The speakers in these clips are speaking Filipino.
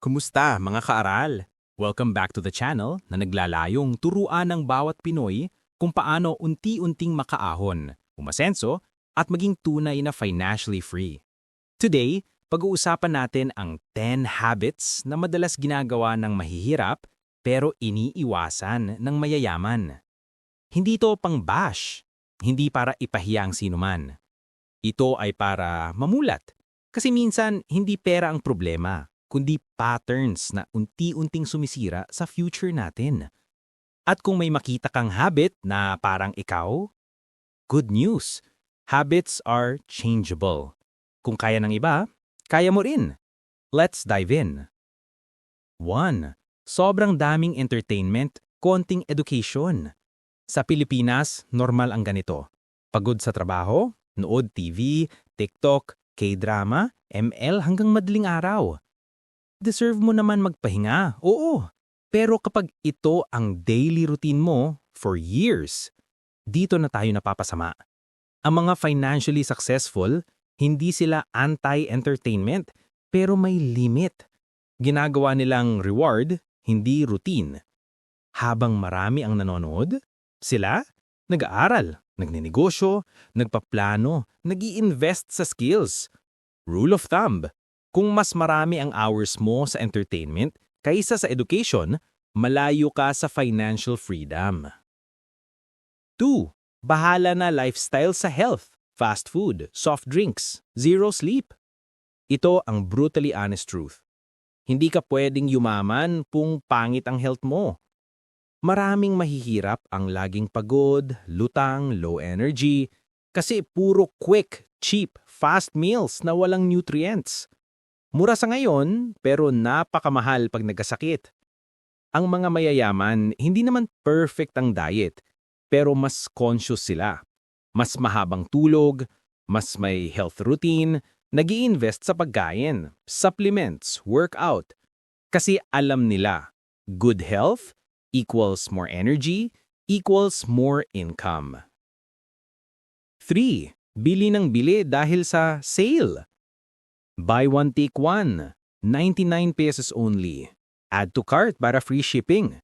Kumusta mga kaaral? Welcome back to the channel na naglalayong turuan ng bawat Pinoy kung paano unti-unting makaahon, umasenso, at maging tunay na financially free. Today, pag-uusapan natin ang 10 habits na madalas ginagawa ng mahihirap pero iniiwasan ng mayayaman. Hindi ito pang-bash, hindi para ipahiya ang sinuman. Ito ay para mamulat. Kasi minsan, hindi pera ang problema, kundi patterns na unti-unting sumisira sa future natin. At kung may makita kang habit na parang ikaw, good news. Habits are changeable. Kung kaya ng iba, kaya mo rin. Let's dive in. 1. Sobrang daming entertainment, konting education. Sa Pilipinas, normal ang ganito. Pagod sa trabaho, nood TV, TikTok, K-drama, ML hanggang madaling araw. Deserve mo naman magpahinga, oo. Pero kapag ito ang daily routine mo for years, dito na tayo napapasama. Ang mga financially successful, hindi sila anti-entertainment, pero may limit. Ginagawa nilang reward, hindi routine. Habang marami ang nanonood, sila nag-aaral, nagninegosyo, nagpaplano, nag-i-invest sa skills. Rule of thumb, kung mas marami ang hours mo sa entertainment kaysa sa education, malayo ka sa financial freedom. 2. Bahala na lifestyle sa health, fast food, soft drinks, zero sleep. Ito ang brutally honest truth. Hindi ka pwedeng yumaman kung pangit ang health mo. Maraming mahihirap ang laging pagod, lutang, low energy, kasi puro quick, cheap, fast meals na walang nutrients. Mura sa ngayon, pero napakamahal pag nagkasakit. Ang mga mayayaman, hindi naman perfect ang diet, pero mas conscious sila. Mas mahabang tulog, mas may health routine, nag-i-invest sa pagkain, supplements, workout. Kasi alam nila, good health equals more energy, equals more income. 3. Bili ng bili dahil sa sale. Buy one take one, 99 pesos only. Add to cart para free shipping.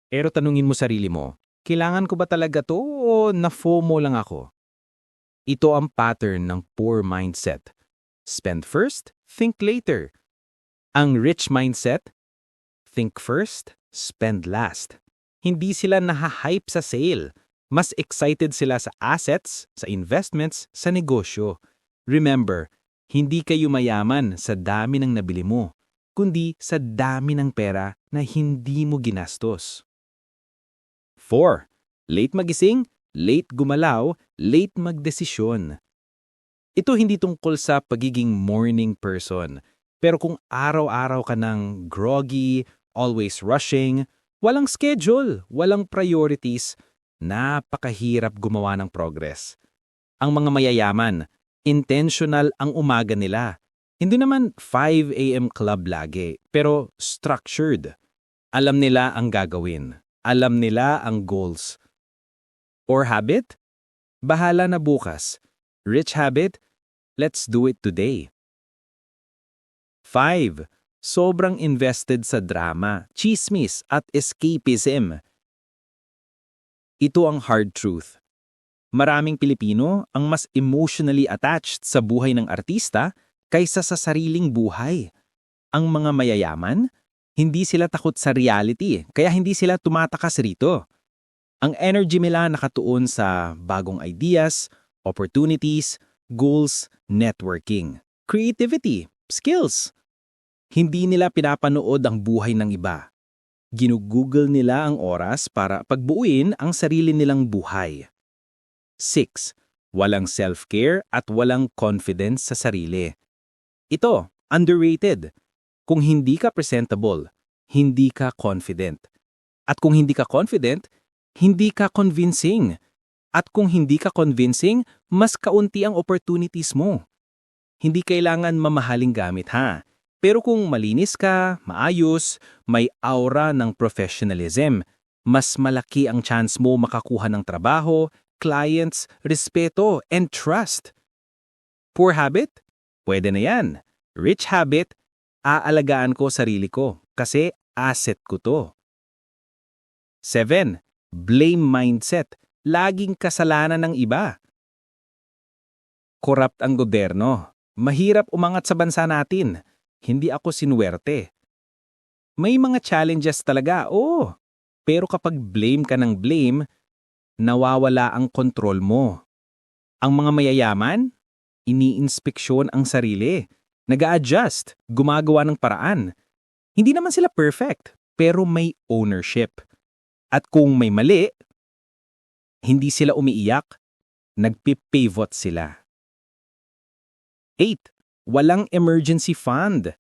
Pero tanungin mo sarili mo, kailangan ko ba talaga to o na-FOMO lang ako? Ito ang pattern ng poor mindset. Spend first, think later. Ang rich mindset, think first, spend last. Hindi sila nahahype sa sale. Mas excited sila sa assets, sa investments, sa negosyo. Remember, hindi kayo mayaman sa dami ng nabili mo, kundi sa dami ng pera na hindi mo ginastos. 4. Late magising, late gumalaw, late magdesisyon. Ito hindi tungkol sa pagiging morning person, pero kung araw-araw ka ng groggy, always rushing, walang schedule, walang priorities, napakahirap gumawa ng progress. Ang mga mayayaman, intentional ang umaga nila. Hindi naman 5 a.m. club lagi, pero structured. Alam nila ang gagawin. Alam nila ang goals. Or habit? Bahala na bukas. Rich habit? Let's do it today. 5. Sobrang invested sa drama, chismis at escapism. Ito ang hard truth. Maraming Pilipino ang mas emotionally attached sa buhay ng artista kaysa sa sariling buhay. Ang mga mayayaman, hindi sila takot sa reality, kaya hindi sila tumatakas rito. Ang energy nila nakatuon sa bagong ideas, opportunities, goals, networking, creativity, skills. Hindi nila pinapanood ang buhay ng iba. Ginugoogle nila ang oras para pagbuuin ang sarili nilang buhay. 6. Walang self-care at walang confidence sa sarili. Ito, underrated. Kung hindi ka presentable, hindi ka confident. At kung hindi ka confident, hindi ka convincing. At kung hindi ka convincing, mas kaunti ang opportunities mo. Hindi kailangan mamahaling gamit ha. Pero kung malinis ka, maayos, may aura ng professionalism, mas malaki ang chance mo makakuha ng trabaho, clients, respeto, and trust. Poor habit? Pwede na yan. Rich habit? Aalagaan ko sarili ko kasi asset ko to. 7. Blame mindset. Laging kasalanan ng iba. Corrupt ang gobyerno. Mahirap umangat sa bansa natin. Hindi ako sinuwerte. May mga challenges talaga, oo. Pero kapag blame ka ng blame, nawawala ang kontrol mo. Ang mga mayayaman, iniinspeksyon ang sarili. Nag-a-adjust, gumagawa ng paraan. Hindi naman sila perfect, pero may ownership. At kung may mali, hindi sila umiiyak, nagpipivot sila. 8. Walang emergency fund.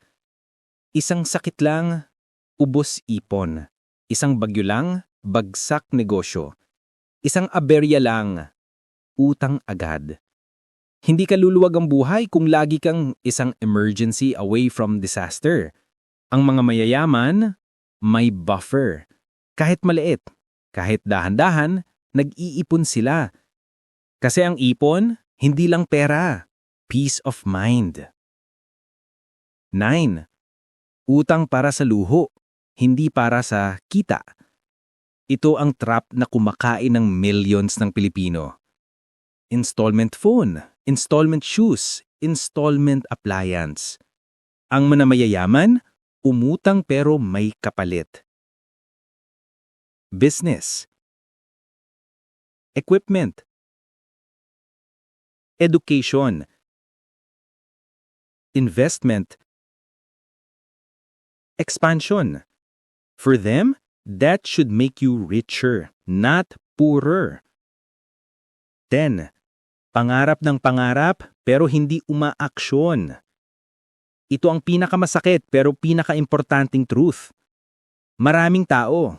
Isang sakit lang, ubos ipon. Isang bagyo lang, bagsak negosyo. Isang aberya lang, utang agad. Hindi ka luluwag ang buhay kung lagi kang isang emergency away from disaster. Ang mga mayayaman, may buffer. Kahit maliit, kahit dahan-dahan, nag-iipon sila. Kasi ang ipon, hindi lang pera, peace of mind. 9. Utang para sa luho, hindi para sa kita. Ito ang trap na kumakain ng millions ng Pilipino. Installment phone, installment shoes, installment appliance. Ang mga mayayaman, umutang pero may kapalit. Business. Equipment. Education. Investment. Expansion. For them, that should make you richer, not poorer. 10. Pangarap ng pangarap pero hindi umaaksyon. Ito ang pinakamasakit pero pinakaimportanting truth. Maraming tao,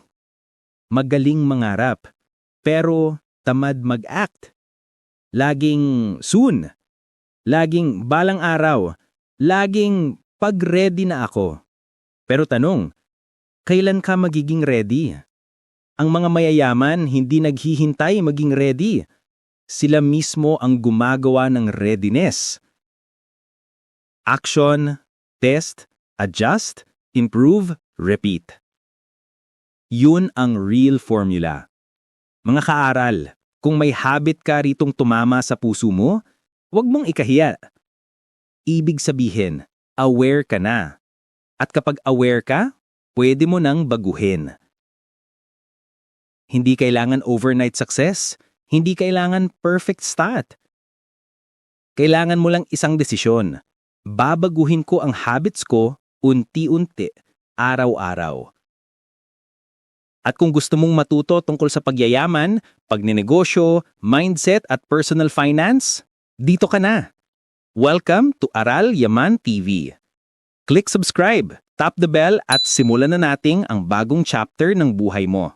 magaling mangarap, pero tamad mag-act. Laging soon, laging balang araw, laging pag-ready na ako. Pero tanong, kailan ka magiging ready? Ang mga mayayaman hindi naghihintay maging ready. Sila mismo ang gumagawa ng readiness. Action, test, adjust, improve, repeat. Yun ang real formula. Mga kaaral, kung may habit ka ritong tumama sa puso mo, huwag mong ikahiya. Ibig sabihin, aware ka na. At kapag aware ka, pwede mo nang baguhin. Hindi kailangan overnight success, hindi kailangan perfect start. Kailangan mo lang isang desisyon. Babaguhin ko ang habits ko unti-unti, araw-araw. At kung gusto mong matuto tungkol sa pagyayaman, pagninegosyo, mindset at personal finance, dito ka na. Welcome to Aral Yaman TV. Click subscribe, tap the bell at simulan na nating ang bagong chapter ng buhay mo.